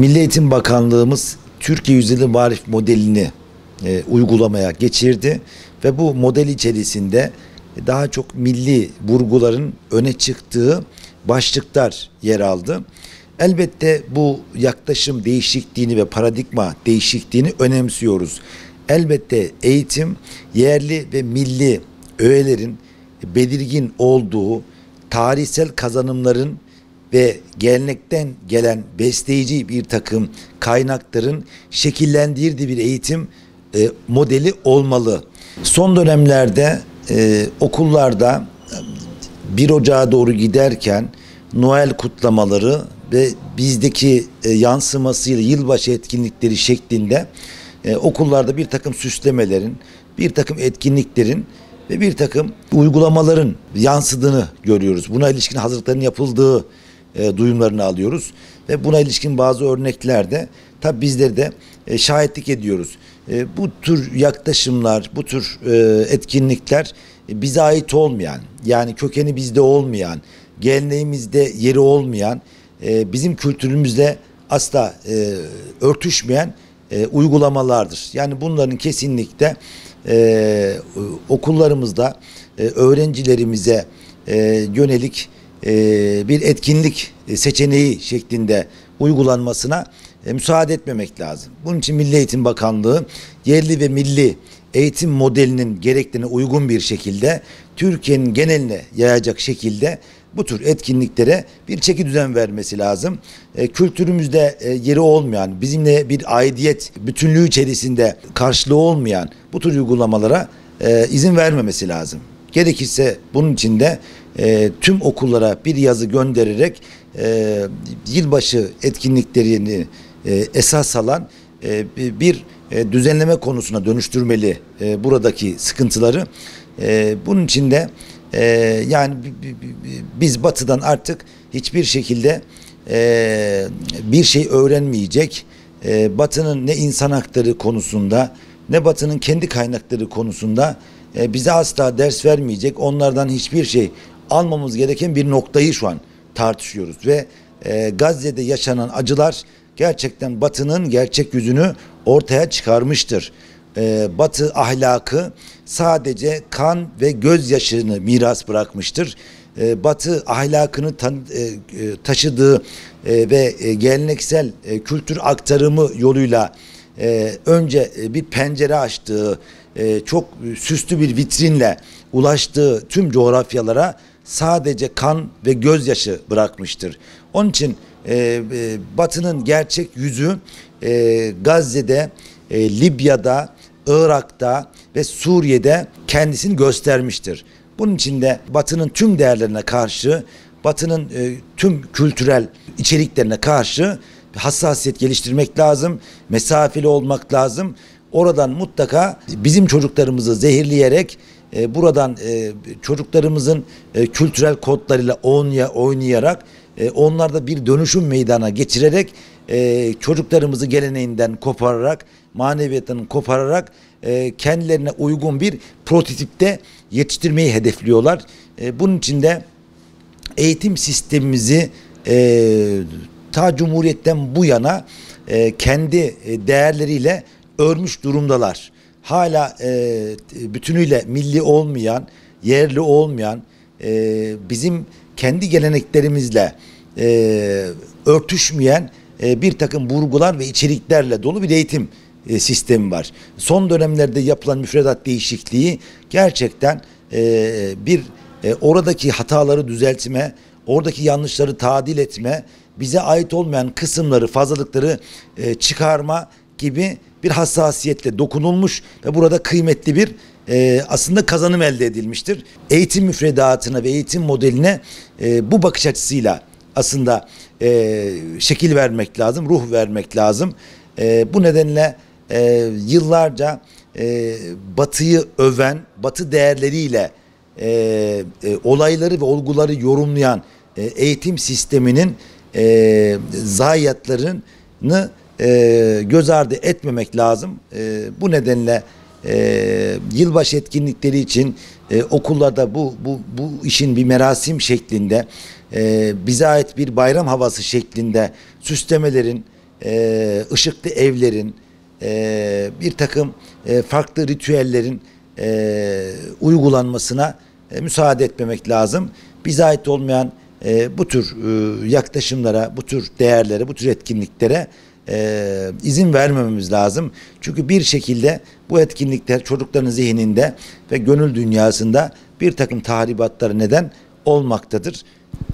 Milli Eğitim Bakanlığımız Türkiye Yüzyılı Marif modelini uygulamaya geçirdi ve bu model içerisinde daha çok milli vurguların öne çıktığı başlıklar yer aldı. Elbette bu yaklaşım değişikliğini ve paradigma değişikliğini önemsiyoruz. Elbette eğitim yerli ve milli öğelerin belirgin olduğu tarihsel kazanımların ve gelenekten gelen besleyici bir takım kaynakların şekillendirdiği bir eğitim modeli olmalı. Son dönemlerde okullarda 1 Ocağı doğru giderken Noel kutlamaları ve bizdeki yansımasıyla yılbaşı etkinlikleri şeklinde okullarda bir takım süslemelerin, bir takım etkinliklerin ve bir takım uygulamaların yansıdığını görüyoruz. Buna ilişkin hazırlıkların yapıldığı duyumlarını alıyoruz ve buna ilişkin bazı örneklerde tabi bizler de şahitlik ediyoruz. Bu tür yaklaşımlar, bu tür etkinlikler bize ait olmayan, yani kökeni bizde olmayan, geleneğimizde yeri olmayan, bizim kültürümüzle asla örtüşmeyen uygulamalardır. Yani bunların kesinlikle okullarımızda öğrencilerimize yönelik bir etkinlik seçeneği şeklinde uygulanmasına müsaade etmemek lazım. Bunun için Milli Eğitim Bakanlığı yerli ve milli eğitim modelinin gereklerine uygun bir şekilde Türkiye'nin geneline yayacak şekilde bu tür etkinliklere bir çekidüzen vermesi lazım. Kültürümüzde yeri olmayan, bizimle bir aidiyet bütünlüğü içerisinde karşılığı olmayan bu tür uygulamalara izin vermemesi lazım. Gerekirse bunun için de tüm okullara bir yazı göndererek yılbaşı etkinliklerini esas alan bir düzenleme konusuna dönüştürmeli buradaki sıkıntıları. Bunun için de yani biz Batı'dan artık hiçbir şekilde bir şey öğrenmeyecek, Batı'nın ne insan hakları konusunda ne Batı'nın kendi kaynakları konusunda bize asla ders vermeyecek, onlardan hiçbir şey almamız gereken bir noktayı şu an tartışıyoruz ve Gazze'de yaşanan acılar gerçekten Batı'nın gerçek yüzünü ortaya çıkarmıştır. Batı ahlakı sadece kan ve gözyaşını miras bırakmıştır. Batı ahlakını taşıdığı ve geleneksel kültür aktarımı yoluyla önce bir pencere açtığı, çok süslü bir vitrinle ulaştığı tüm coğrafyalara sadece kan ve gözyaşı bırakmıştır. Onun için Batı'nın gerçek yüzü Gazze'de, Libya'da, Irak'ta ve Suriye'de kendisini göstermiştir. Bunun için de Batı'nın tüm değerlerine karşı, Batı'nın tüm kültürel içeriklerine karşı hassasiyet geliştirmek lazım, mesafeli olmak lazım. Oradan mutlaka bizim çocuklarımızı zehirleyerek buradan çocuklarımızın kültürel kodlarıyla oynayarak onlarda bir dönüşüm meydana geçirerek çocuklarımızı geleneğinden kopararak, maneviyatını kopararak kendilerine uygun bir prototipte yetiştirmeyi hedefliyorlar. Bunun için de eğitim sistemimizi ta Cumhuriyet'ten bu yana kendi değerleriyle örmüş durumdalar. Hala bütünüyle milli olmayan, yerli olmayan, bizim kendi geleneklerimizle örtüşmeyen bir takım vurgular ve içeriklerle dolu bir eğitim sistemi var. Son dönemlerde yapılan müfredat değişikliği gerçekten oradaki hataları düzeltme, oradaki yanlışları tadil etme, bize ait olmayan kısımları, fazlalıkları çıkarma gibi bir hassasiyetle dokunulmuş ve burada kıymetli bir aslında kazanım elde edilmiştir. Eğitim müfredatına ve eğitim modeline bu bakış açısıyla aslında şekil vermek lazım, ruh vermek lazım. Bu nedenle yıllarca Batı'yı öven, Batı değerleriyle olayları ve olguları yorumlayan eğitim sisteminin zayiatlarını göz ardı etmemek lazım. Bu nedenle yılbaşı etkinlikleri için okullarda bu işin bir merasim şeklinde bize ait bir bayram havası şeklinde süslemelerin ışıklı evlerin, bir takım farklı ritüellerin uygulanmasına müsaade etmemek lazım. Bize ait olmayan bu tür yaklaşımlara, bu tür değerlere, bu tür etkinliklere izin vermememiz lazım. Çünkü bir şekilde bu etkinlikler çocukların zihninde ve gönül dünyasında bir takım tahribatlara neden olmaktadır.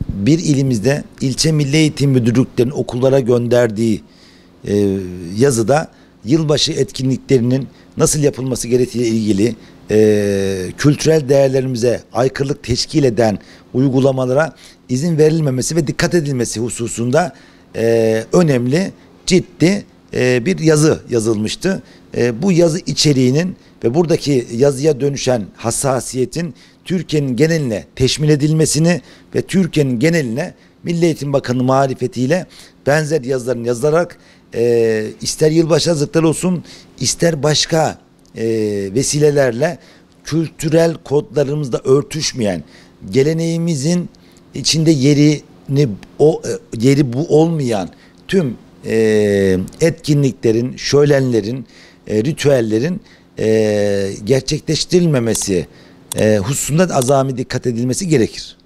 Bir ilimizde ilçe milli eğitim müdürlüklerinin okullara gönderdiği yazıda yılbaşı etkinliklerinin nasıl yapılması gerektiğiyle ilgili kültürel değerlerimize aykırılık teşkil eden uygulamalara izin verilmemesi ve dikkat edilmesi hususunda önemli, ciddi bir yazı yazılmıştı. Bu yazı içeriğinin ve buradaki yazıya dönüşen hassasiyetin Türkiye'nin geneline teşmil edilmesini ve Türkiye'nin geneline Milli Eğitim Bakanı marifetiyle benzer yazıların yazılarak ister yılbaşı hazırlıkları olsun, ister başka vesilelerle kültürel kodlarımızda örtüşmeyen, geleneğimizin içinde yeri bu olmayan tüm etkinliklerin, şölenlerin, ritüellerin gerçekleştirilmemesi hususunda azami dikkat edilmesi gerekir.